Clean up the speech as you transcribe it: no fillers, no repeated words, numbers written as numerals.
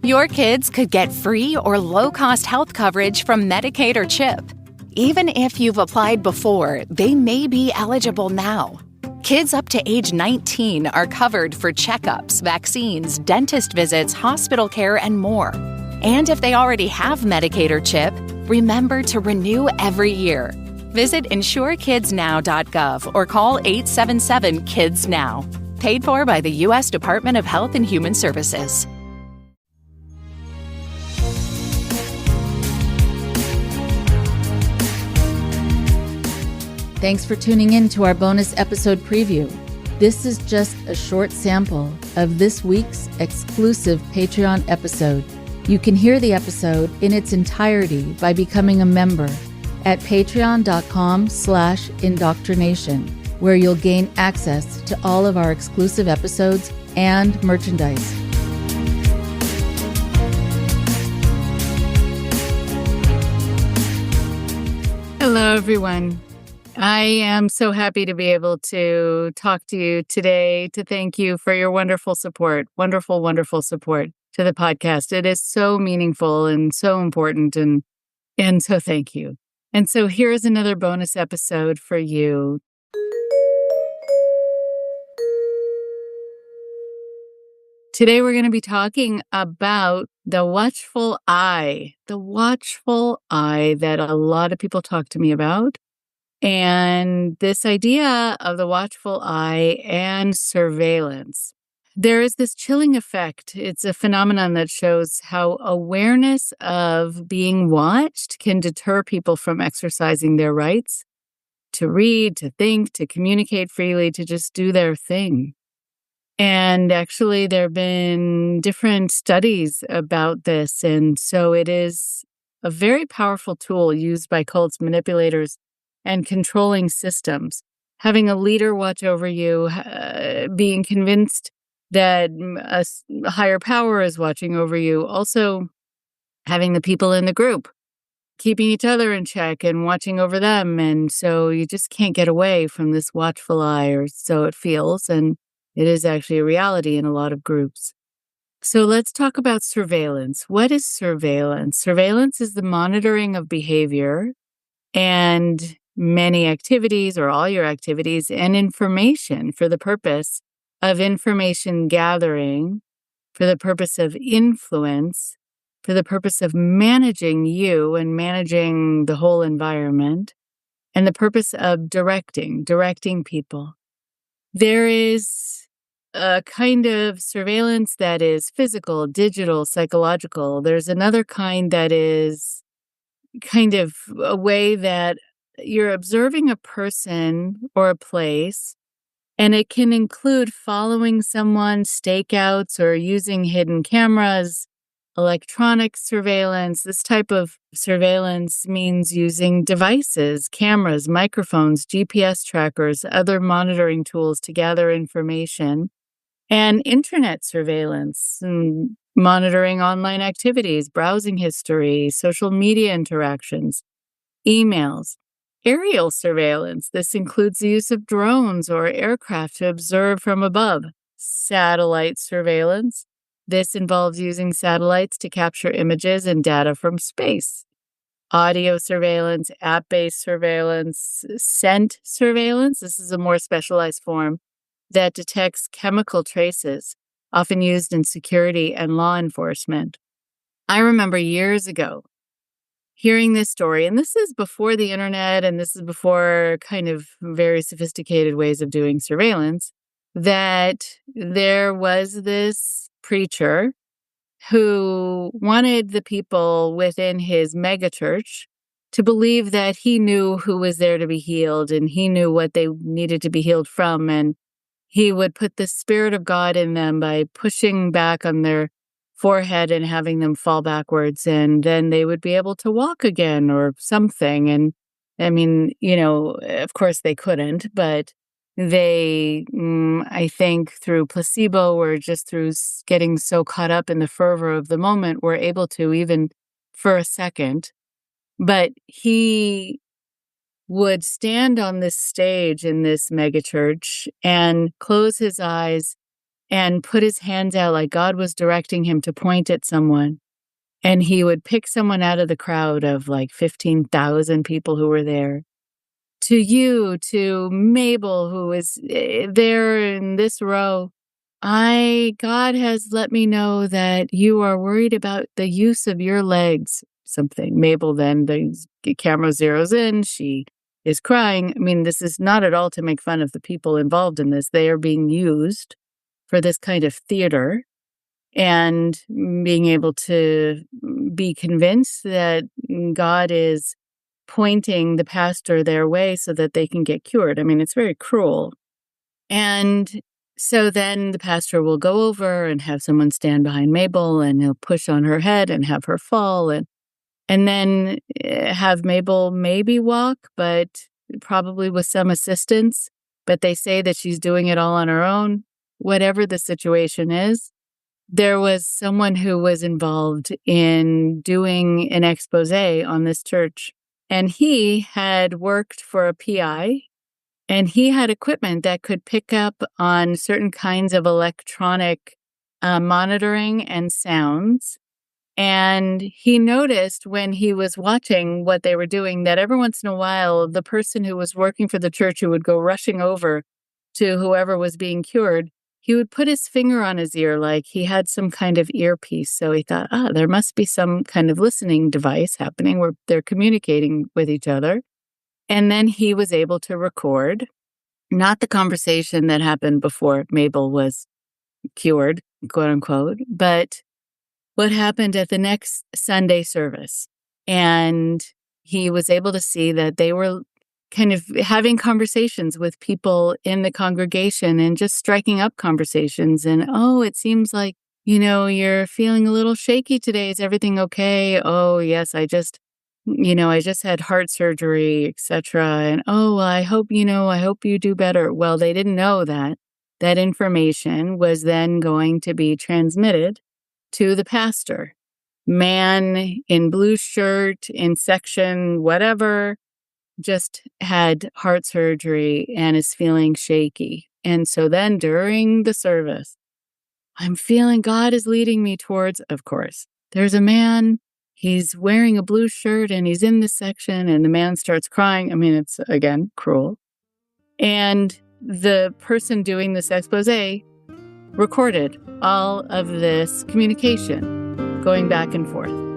Your kids could get free or low-cost health coverage from Medicaid or CHIP. Even if you've applied before, they may be eligible now. Kids up to age 19 are covered for checkups, vaccines, dentist visits, hospital care, and more. And if they already have Medicaid or CHIP, remember to renew every year. Visit insurekidsnow.gov or call 877-KIDS-NOW. Paid for by the U.S. Department of Health and Human Services. Thanks for tuning in to our bonus episode preview. This is just a short sample of this week's exclusive Patreon episode. You can hear the episode in its entirety by becoming a member at patreon.com/IndoctriNation, where you'll gain access to all of our exclusive episodes and merchandise. Hello, everyone. I am so happy to be able to talk to you today to thank you for your wonderful support, wonderful, wonderful support to the podcast. It is so meaningful and so important, and so thank you. And so here is another bonus episode for you. Today we're going to be talking about the watchful eye that a lot of people talk to me about. And this idea of the watchful eye and surveillance. There is this chilling effect. It's a phenomenon that shows how awareness of being watched can deter people from exercising their rights to read, to think, to communicate freely, to just do their thing. And actually, there have been different studies about this. And so it is a very powerful tool used by cults, manipulators, and controlling systems. Having a leader watch over you, being convinced that a higher power is watching over you. Also, having the people in the group keeping each other in check and watching over them. And so you just can't get away from this watchful eye, or so it feels. And it is actually a reality in a lot of groups. So let's talk about surveillance. What is surveillance? Surveillance is the monitoring of behavior and many activities, or all your activities, and information for the purpose of information gathering, for the purpose of influence, for the purpose of managing you and managing the whole environment, and the purpose of directing people. There is a kind of surveillance that is physical, digital, psychological. There's another kind that is kind of a way that you're observing a person or a place, and it can include following someone, stakeouts, or using hidden cameras, electronic surveillance. This type of surveillance means using devices, cameras, microphones, GPS trackers, other monitoring tools to gather information, and internet surveillance, and monitoring online activities, browsing history, social media interactions, emails. Aerial surveillance. This includes the use of drones or aircraft to observe from above. Satellite surveillance. This involves using satellites to capture images and data from space. Audio surveillance, app-based surveillance, scent surveillance. This is a more specialized form that detects chemical traces, often used in security and law enforcement. I remember years ago hearing this story, and this is before the internet, and this is before kind of very sophisticated ways of doing surveillance, that there was this preacher who wanted the people within his megachurch to believe that he knew who was there to be healed, and he knew what they needed to be healed from, and he would put the Spirit of God in them by pushing back on their forehead and having them fall backwards, and then they would be able to walk again or something. And I mean, of course they couldn't, but they, I think through placebo or just through getting so caught up in the fervor of the moment, were able to, even for a second. But he would stand on this stage in this megachurch and close his eyes and put his hands out like God was directing him to point at someone. And he would pick someone out of the crowd of like 15,000 people who were there. To you, to Mabel, who is there in this row, God has let me know that you are worried about the use of your legs, something. Mabel then, the camera zeroes in, she is crying. I mean, this is not at all to make fun of the people involved in this. They are being used for this kind of theater, and being able to be convinced that God is pointing the pastor their way so that they can get cured. I mean, it's very cruel. And so then the pastor will go over and have someone stand behind Mabel, and he'll push on her head and have her fall, and then have Mabel maybe walk, but probably with some assistance. But they say that she's doing it all on her own. Whatever the situation is, there was someone who was involved in doing an expose on this church. And he had worked for a PI, and he had equipment that could pick up on certain kinds of electronic monitoring and sounds. And he noticed when he was watching what they were doing that every once in a while, the person who was working for the church who would go rushing over to whoever was being cured, he would put his finger on his ear like he had some kind of earpiece. So he thought, there must be some kind of listening device happening where they're communicating with each other. And then he was able to record, not the conversation that happened before Mabel was cured, quote unquote, but what happened at the next Sunday service. And he was able to see that they were kind of having conversations with people in the congregation and just striking up conversations. And, it seems like, you're feeling a little shaky today. Is everything okay? Oh, yes, I just had heart surgery, etc. And, I hope you do better. Well, they didn't know that information was then going to be transmitted to the pastor. Man in blue shirt, in section whatever, just had heart surgery and is feeling shaky. And so then during the service, I'm feeling God is leading me towards, of course, there's a man, he's wearing a blue shirt and he's in this section, and the man starts crying. I mean, it's, again, cruel. And the person doing this expose recorded all of this communication going back and forth.